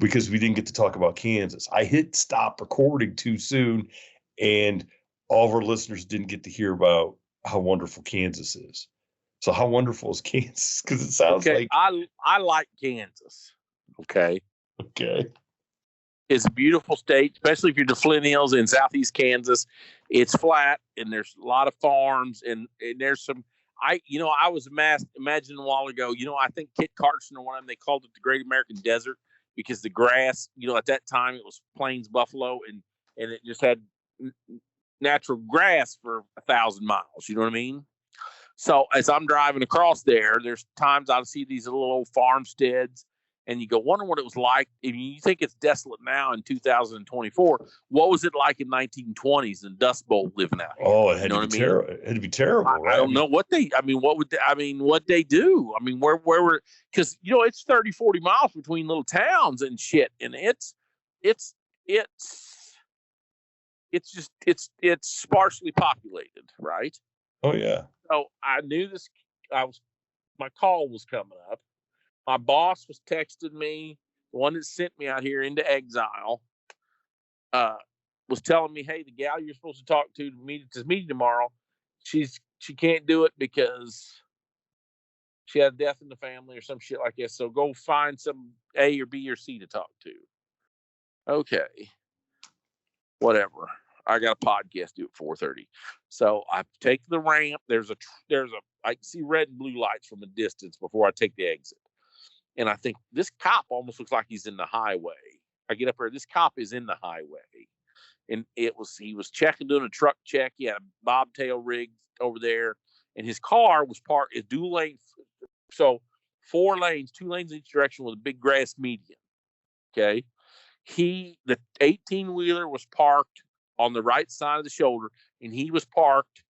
because we didn't get to talk about Kansas. I hit stop recording too soon, and all of our listeners didn't get to hear about how wonderful Kansas is. So how wonderful is Kansas? Because it sounds like I like Kansas. Okay. It's a beautiful state, especially if you're the Flint Hills in southeast Kansas. It's flat, and there's a lot of farms, and there's some. I was imagining a while ago. I think Kit Carson or one of them, they called it the Great American Desert because the grass. At that time it was plains buffalo, and it just had natural grass for 1,000 miles. You know what I mean? So as I'm driving across there's times I'll see these little old farmsteads. And you go, wonder what it was like. If you think it's desolate now in 2024, what was it like in 1920s in Dust Bowl living out here? Oh, it had to be terrible. It had to be terrible, right? I don't know what they. What they do? Where were? Because it's 30, 40 miles between little towns and shit, and it's sparsely populated, right? Oh yeah. So I knew this. My call was coming up. My boss was texting me, the one that sent me out here into exile, was telling me, hey, the gal you're supposed to talk to meeting tomorrow, she can't do it because she had a death in the family or some shit like that. So go find some A or B or C to talk to. Okay. Whatever. I got a podcast due at 4:30. So I take the ramp. I can see red and blue lights from a distance before I take the exit. And I think this cop almost looks like he's in the highway. I get up there. This cop is in the highway. And he was doing a truck check. He had a bobtail rig over there. And his car was parked at dual lane. So 4 lanes, 2 lanes in each direction with a big grass median. Okay. The 18-wheeler was parked on the right side of the shoulder. And he was parked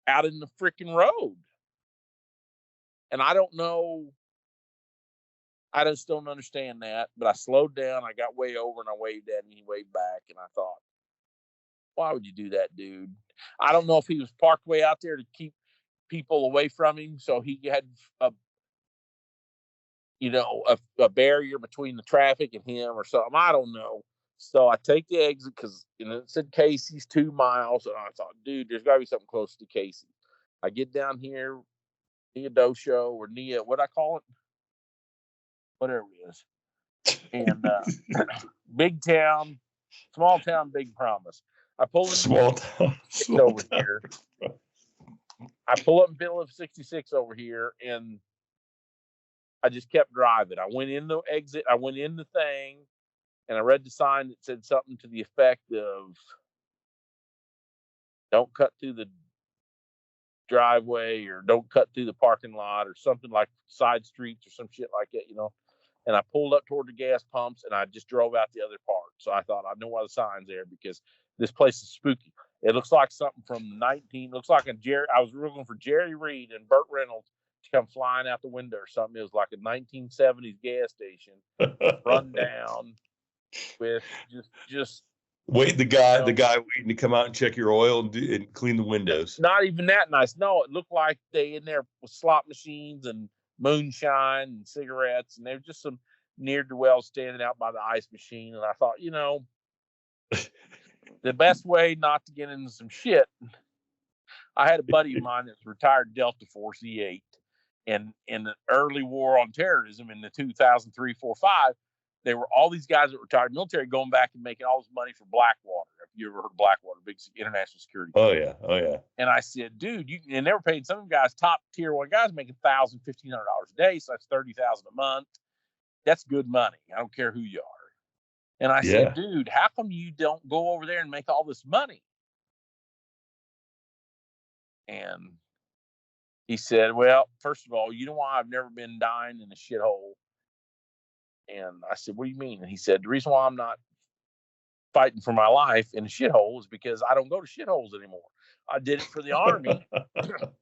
out in the freaking road. And I don't know. I just don't understand that, but I slowed down. I got way over and I waved at him. He waved back, and I thought, why would you do that, dude? I don't know if he was parked way out there to keep people away from him, so he had a barrier between the traffic and him or something. I don't know. So I take the exit because it said Casey's 2 miles, and I thought, dude, there's got to be something close to Casey. I get down here, Nia Dosho or Nia, what I call it? Whatever it is. And big town, small town, big promise. I pull in small town over here. I pull up in middle of 66 over here, and I just kept driving. I went in the exit. I went in the thing, and I read the sign that said something to the effect of, don't cut through the driveway or don't cut through the parking lot or something like side streets or some shit like that, And I pulled up toward the gas pumps, and I just drove out the other part. So I thought, I know why the sign's there, because this place is spooky. It looks like something from I was looking for Jerry Reed and Burt Reynolds to come flying out the window or something. It was like a 1970s gas station, run down with just. Wait, the guy waiting to come out and check your oil and clean the windows. Not even that nice. No, it looked like they in there with slot machines and moonshine and cigarettes, and there were just some ne'er-do-wells standing out by the ice machine. And I thought, the best way not to get into some shit. I had a buddy of mine that's retired Delta Force E8, and in the early war on terrorism in the 2003, 4, 5, there were all these guys that retired military going back and making all this money for Blackwater. Have you ever heard of Blackwater, big international security company? Oh yeah. And I said, dude, and they were paying some guys, top tier 1 guys, making $1,000, $1,500 a day. So that's $30,000 a month. That's good money. I don't care who you are. And I said, dude, how come you don't go over there and make all this money? And he said, well, first of all, you know why I've never been dying in a shithole? And I said, what do you mean? And he said, the reason why I'm not fighting for my life in a shithole is because I don't go to shitholes anymore. I did it for the Army, and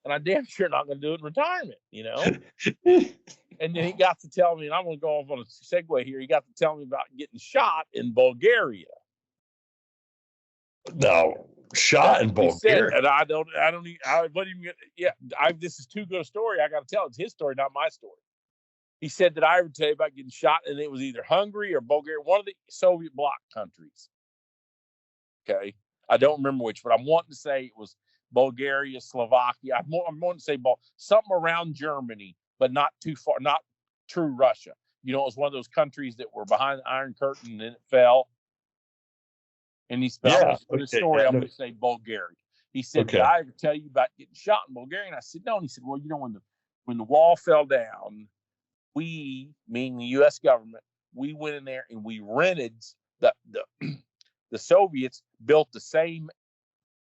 I damn sure not going to do it in retirement, And then he got to tell me, and I'm going to go off on a segue here. He got to tell me about getting shot in Bulgaria. No, shot in Bulgaria. And this is too good a story. I got to tell. It's his story, not my story. He said, did I ever tell you about getting shot? And it was either Hungary or Bulgaria, one of the Soviet bloc countries. Okay. I don't remember which, but I'm wanting to say it was Bulgaria, Slovakia. I'm wanting to say something around Germany, but not too far, not true Russia. You know, it was one of those countries that were behind the Iron Curtain and then it fell. And he said, for the story, I'm going to say Bulgaria. He said, did I ever tell you about getting shot in Bulgaria? And I said, no. And he said, well, you know, when the wall fell down, we, meaning the U.S. government, we went in there and we rented the Soviets built the same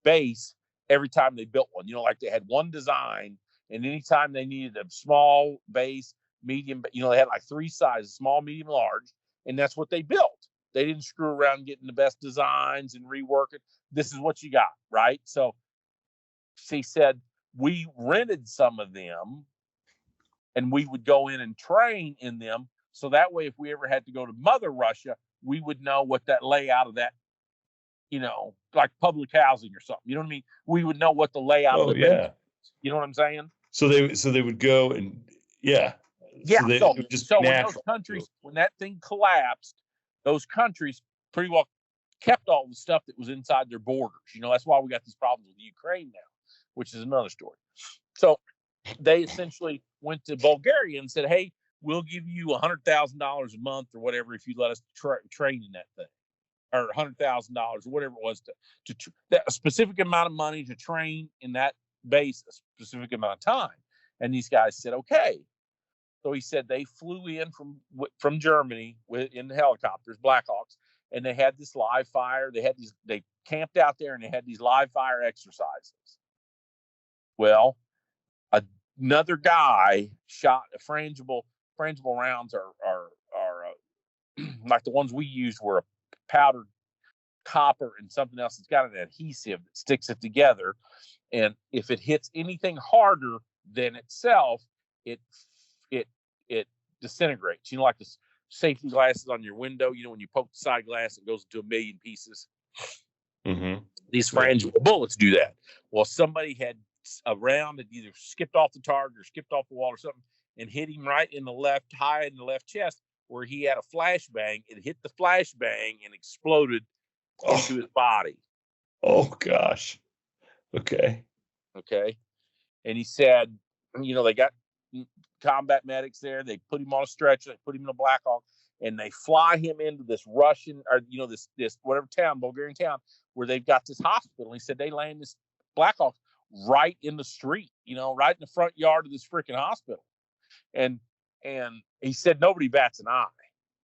base every time they built one. You know, like they had one design, and anytime they needed a small base, medium, you know, they had like three sizes: small, medium, large, and that's what they built. They didn't screw around getting the best designs and rework it. This is what you got, right? So he said we rented some of them, and we would go in and train in them. So that way, if we ever had to go to Mother Russia, we would know what that layout of that, you know, like public housing or something. You know what I mean? We would know what the layout of the base is. You know what I'm saying? So they would go and So when those countries, when that thing collapsed, those countries pretty well kept all the stuff that was inside their borders. You know, that's why we got these problems with Ukraine now, which is another story. So they essentially went to Bulgaria and said, hey, we'll give you $100,000 a month or whatever if you let us train in that thing, or $100,000 or whatever it was to that a specific amount of money to train in that base a specific amount of time. And these guys said, okay. So he said they flew in from Germany in the helicopters, Blackhawks, and they had this live fire. They camped out there and they had these live fire exercises. Well, another guy shot a frangible rounds are like the ones we used were a powdered copper and something else that's got an adhesive that sticks it together, and if it hits anything harder than itself, it disintegrates. You know, like the safety glasses on your window. You know, when you poke the side glass, it goes into a million pieces. Mm-hmm. These frangible bullets do that. Well, somebody had a round that either skipped off the target or skipped off the wall or something and hit him right in the left, high in the left chest, where he had a flashbang. It hit the flashbang and exploded into his body. Oh, gosh. Okay. And he said, you know, they got combat medics there. They put him on a stretcher. They put him in a Black Hawk, and they fly him into this Russian, or, you know, this whatever town, Bulgarian town, where they've got this hospital. And he said they land this Black Hawk right in the street, you know, right in the front yard of this freaking hospital. And he said nobody bats an eye.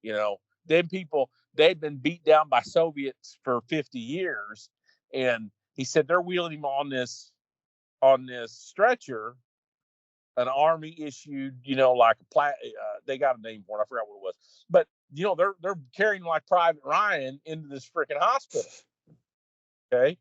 You know, them people, they'd been beat down by Soviets for 50 years. And he said they're wheeling him on this stretcher, an army issued, you know, like they got a name for it. I forgot what it was. But, you know, they're carrying like Private Ryan into this freaking hospital. Okay.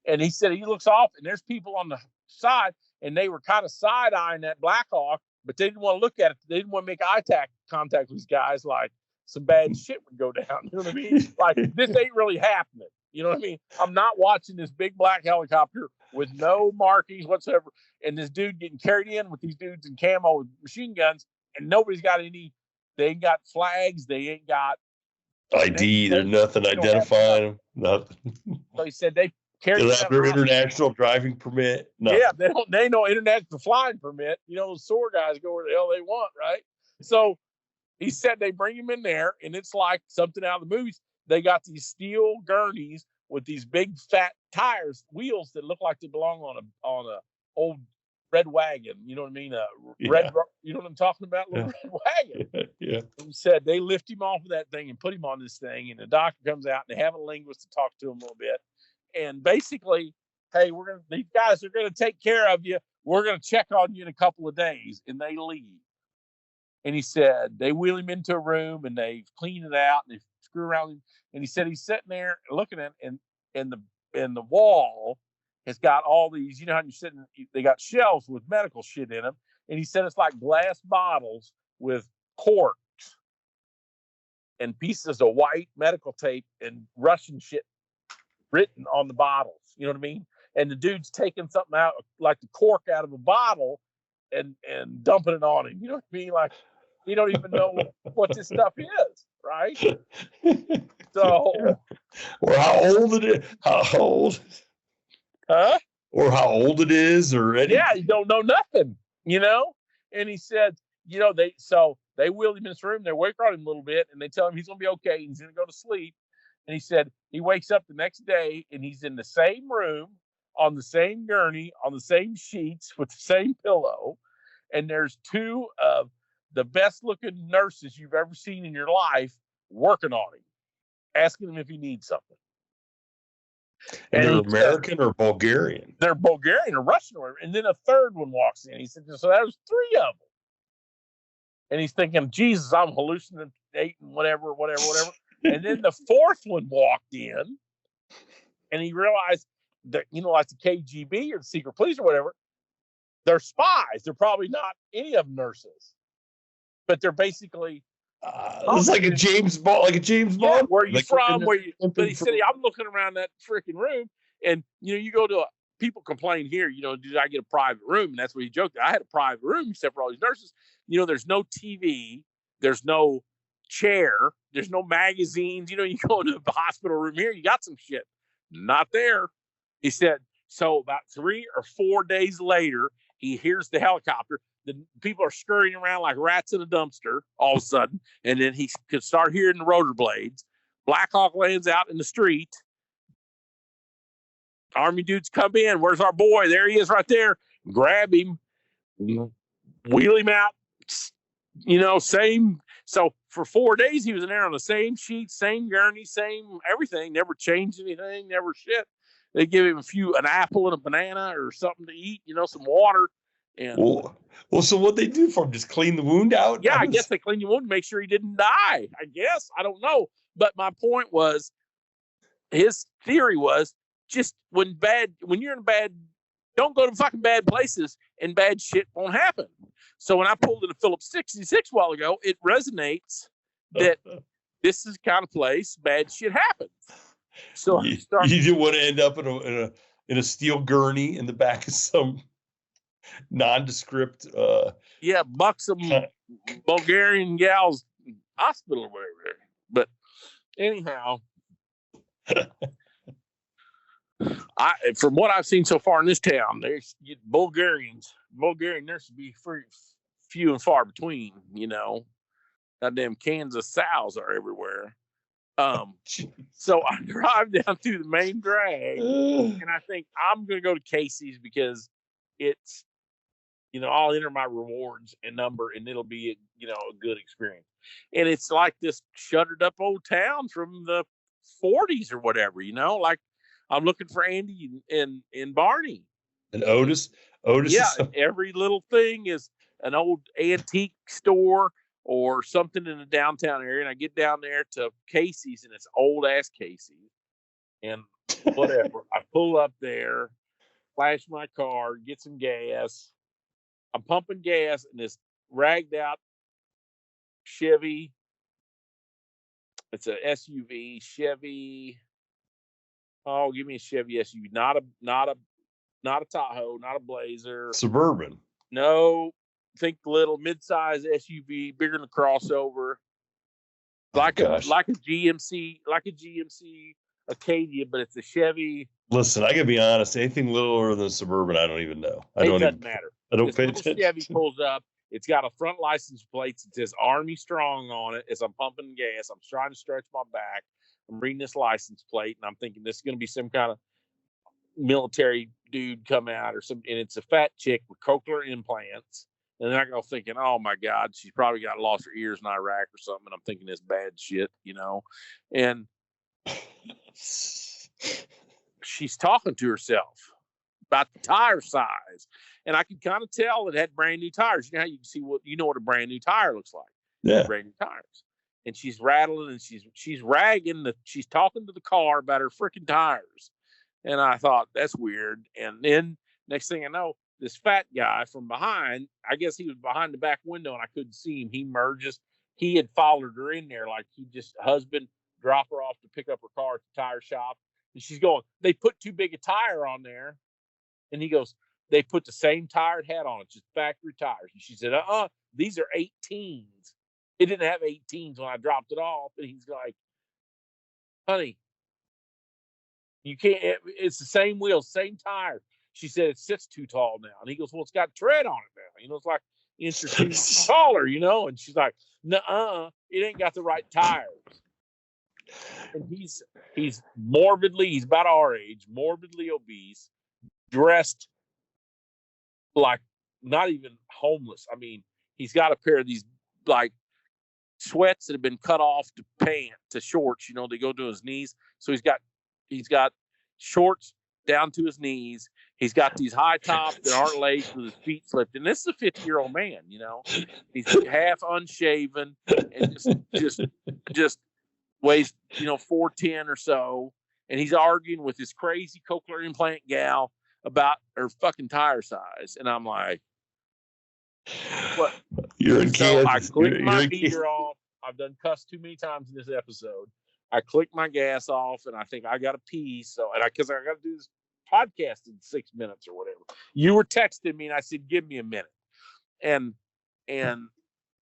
And he said he looks off and there's people on the side, and they were kind of side-eyeing that Black Hawk, but they didn't want to look at it. They didn't want to make eye contact with these guys, like some bad shit would go down. You know what I mean? Like, this ain't really happening. You know what I mean? I'm not watching this big black helicopter with no markings whatsoever, and this dude getting carried in with these dudes in camo with machine guns, and nobody's got any. They ain't got flags. They ain't got ID. There's nothing identifying them. Nothing. So he said they carry their international driving permit. Nothing. Yeah, they ain't no international flying permit. You know, those SOAR guys go where the hell they want, right? So he said they bring him in there, and it's like something out of the movies. They got these steel gurneys with these big fat tires, wheels that look like they belong on a old red wagon. You know what I mean? Red. You know what I'm talking about? Little red wagon. Yeah. He said they lift him off of that thing and put him on this thing, and the doctor comes out and they have a linguist to talk to him a little bit, and basically, hey, these guys are gonna take care of you. We're gonna check on you in a couple of days, and they leave. And he said they wheel him into a room and they clean it out and they screw around him. And he said he's sitting there looking at it, and the wall has got all these, you know how you're sitting, they got shelves with medical shit in them. And he said it's like glass bottles with corks and pieces of white medical tape and Russian shit written on the bottles. You know what I mean? And the dude's taking something out, like the cork out of a bottle, and dumping it on him. You know what I mean? Like, He don't even know what this stuff is, right? So, or how old it is, how old, huh? or how old it is, or anything. Yeah, you don't know nothing, And he said, they wheeled him in his room. They wake on him a little bit, and they tell him he's gonna be okay. He's gonna go to sleep. And he said he wakes up the next day, and he's in the same room, on the same gurney, on the same sheets, with the same pillow. And there's two of the best looking nurses you've ever seen in your life working on him, asking him if he needs something. And they're American or Bulgarian? They're Bulgarian or Russian or whatever. And then a third one walks in. He said, so that was three of them. And he's thinking, Jesus, I'm hallucinating, whatever. And then the fourth one walked in, and he realized that, like the KGB or the secret police or whatever, they're spies. They're probably not any of them nurses, but they're basically. It's like a James Bond, Where are you from? But he said, I'm looking around that freaking room, and you go to people complain here. Did I get a private room? And that's what he joked. I had a private room except for all these nurses. There's no TV, there's no chair, there's no magazines. You go into the hospital room here, you got some shit. Not there. He said. So about 3 or 4 days later, he hears the helicopter. The people are scurrying around like rats in a dumpster all of a sudden. And then he could start hearing the rotor blades. Black Hawk lands out in the street. Army dudes come in. Where's our boy? There he is right there. Grab him. Wheel him out. Same. So for 4 days, he was in there on the same sheet, same gurney, same everything. Never changed anything. Never shit. They give him an apple and a banana or something to eat, some water. And so what they do for him? Just clean the wound out? Yeah, I guess they clean the wound to make sure he didn't die. I guess. I don't know. But my point was, his theory was, just when you're in don't go to fucking bad places and bad shit won't happen. So when I pulled into Phillips 66 a while ago, it resonates that this is the kind of place bad shit happens. So you didn't want to end up in a steel gurney in the back of some nondescript buxom Bulgarian gal's hospital or whatever. But anyhow, from what I've seen so far in this town, there's Bulgarian nurses be few and far between. Goddamn Kansas sows are everywhere. So I drive down through the main drag, and I think I'm gonna go to Casey's because it's, I'll enter my rewards and number, and it'll be a good experience. And it's like this shuttered up old town from the 40s or whatever. Like I'm looking for Andy and Barney and Otis. Yeah, every little thing is an old antique store or something in the downtown area. And I get down there to Casey's, and it's old ass Casey's. And whatever. I pull up there, flash my car, get some gas. I'm pumping gas in this ragged out Chevy. It's a SUV Chevy. Oh, give me a Chevy SUV, not a Tahoe, not a Blazer. Suburban. No, think little mid-size SUV, bigger than a crossover. Like a GMC Acadia, but it's a Chevy. Listen, I gotta be honest. Anything littler than a Suburban, I don't even know. It doesn't matter. I don't pay attention. Chevy pulls up. It's got a front license plate that says Army Strong on it. As I'm pumping gas, I'm trying to stretch my back. I'm reading this license plate, and I'm thinking this is going to be some kind of military dude come out or something. And it's a fat chick with cochlear implants. And then I go thinking, oh my God, she's probably lost her ears in Iraq or something. And I'm thinking this bad shit, And she's talking to herself about the tire size. And I could kind of tell it had brand new tires. You know how you can see what a brand new tire looks like. Yeah. Brand new tires. And she's rattling and she's ragging she's talking to the car about her freaking tires. And I thought, that's weird. And then next thing I know, this fat guy from behind, I guess he was behind the back window and I couldn't see him. He merges. He had followed her in there like he just drop her off to pick up her car at the tire shop. And she's going, they put too big a tire on there. And he goes, they put the same tired hat on it, just factory tires. And she said, these are 18s. It didn't have 18s when I dropped it off. And he's like, honey, you can't, it's the same wheels, same tire. She said, it sits too tall now. And he goes, well, it's got tread on it now. You know, it's like inch or two taller, you know? And she's like, nuh-uh, it ain't got the right tires. And he's morbidly, he's about our age, morbidly obese, dressed like not even homeless. I mean, he's got a pair of these like sweats that have been cut off to shorts, you know, they go to his knees. So he's got shorts down to his knees. He's got these high tops that aren't laced with his feet slipped. And this is a 50-year-old man, you know. He's half unshaven and just weighs, you know, 410 or so. And he's arguing with this crazy cochlear implant gal about her fucking tire size. And I'm like, what? You're in Kansas. I clicked my meter off. I've done cuss too many times in this episode. I clicked my gas off and I think I got to pee. So, because I got to do this podcast in 6 minutes or whatever. You were texting me and I said, give me a minute. And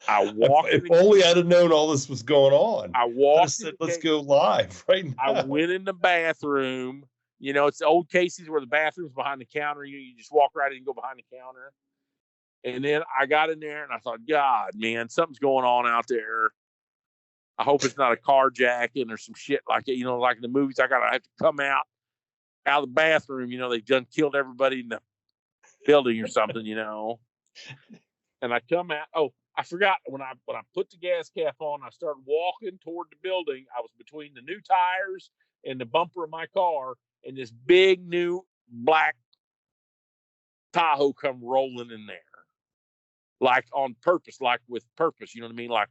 I walked. If only I'd have known all this was going on. I walked. I said, let's go live right now. I went in the bathroom. You know, it's the old Casey's where the bathroom's behind the counter. You just walk right in and go behind the counter. And then I got in there and I thought, God, man, something's going on out there. I hope it's not a carjacking or some shit like it. You know, like in the movies, I have to come out of the bathroom. You know, they've done killed everybody in the building or something, you know. And I come out. Oh, I forgot when I put the gas cap on, I started walking toward the building. I was between the new tires and the bumper of my car, and this big new black Tahoe come rolling in there. Like on purpose, like with purpose, you know what I mean? Like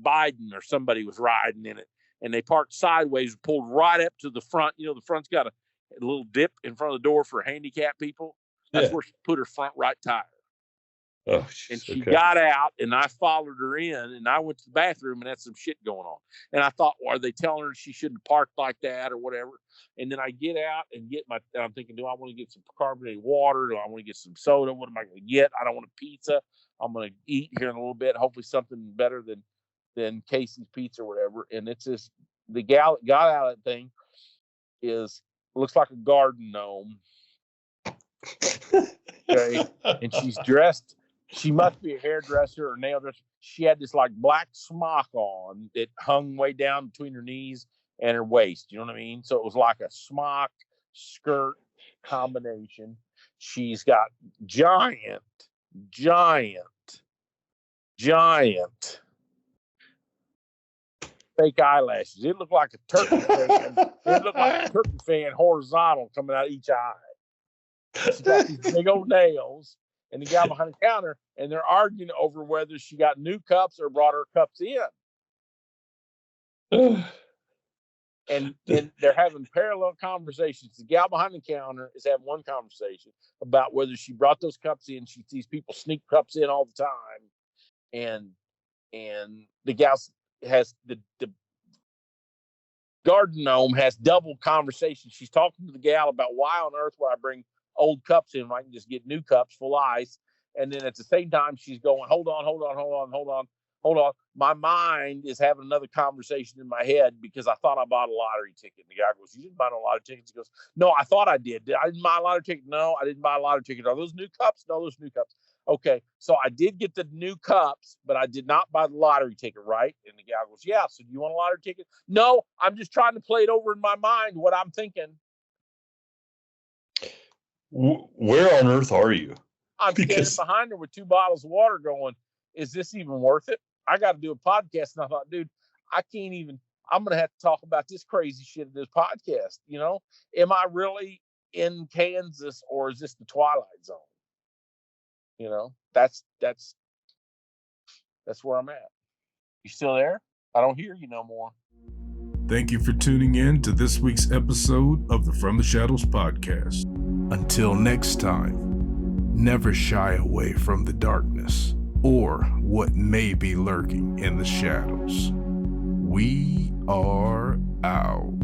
Biden or somebody was riding in it, and they parked sideways, pulled right up to the front. You know, the front's got a little dip in front of the door for handicapped people. That's where she put her front right tire. Oh, and she got out, and I followed her in, and I went to the bathroom, and that's some shit going on. And I thought, well, are they telling her she shouldn't park like that or whatever? And then I get out and I'm thinking, do I want to get some carbonated water? Do I want to get some soda? What am I going to get? I don't want a pizza. I'm going to eat here in a little bit, hopefully something better than Casey's Pizza or whatever. And it's just, the gal that got out of that thing looks like a garden gnome. Okay. And she's dressed. She must be a hairdresser or nail dresser. She had this like black smock on that hung way down between her knees and her waist. You know what I mean? So it was like a smock skirt combination. She's got giant fake eyelashes. It looked like a turkey fan. It looked like a turkey fan horizontal coming out of each eye. She got these big old nails. And the guy behind the counter, and they're arguing over whether she got new cups or brought her cups in. And they're having parallel conversations. The gal behind the counter is having one conversation about whether she brought those cups in. She sees people sneak cups in all the time. And the gal has the garden gnome has double conversations. She's talking to the gal about why on earth would I bring old cups in, I can just get new cups full of ice. And then at the same time, she's going, hold on. My mind is having another conversation in my head because I thought I bought a lottery ticket. And the guy goes, you didn't buy no lottery tickets? He goes, no, I thought I did. I didn't buy a lottery ticket. No, I didn't buy a lottery ticket. Are those new cups? No, those new cups. Okay, so I did get the new cups, but I did not buy the lottery ticket, right? And the guy goes, yeah, so do you want a lottery ticket? No, I'm just trying to play it over in my mind, what I'm thinking. Where on earth are you? I'm standing behind her with 2 bottles of water going, is this even worth it? I got to do a podcast. And I thought, dude, I'm going to have to talk about this crazy shit in this podcast. You know, am I really in Kansas or is this the Twilight Zone? You know, that's where I'm at. You still there? I don't hear you no more. Thank you for tuning in to this week's episode of the From the Shadows podcast. Until next time, never shy away from the darkness or what may be lurking in the shadows. We are out.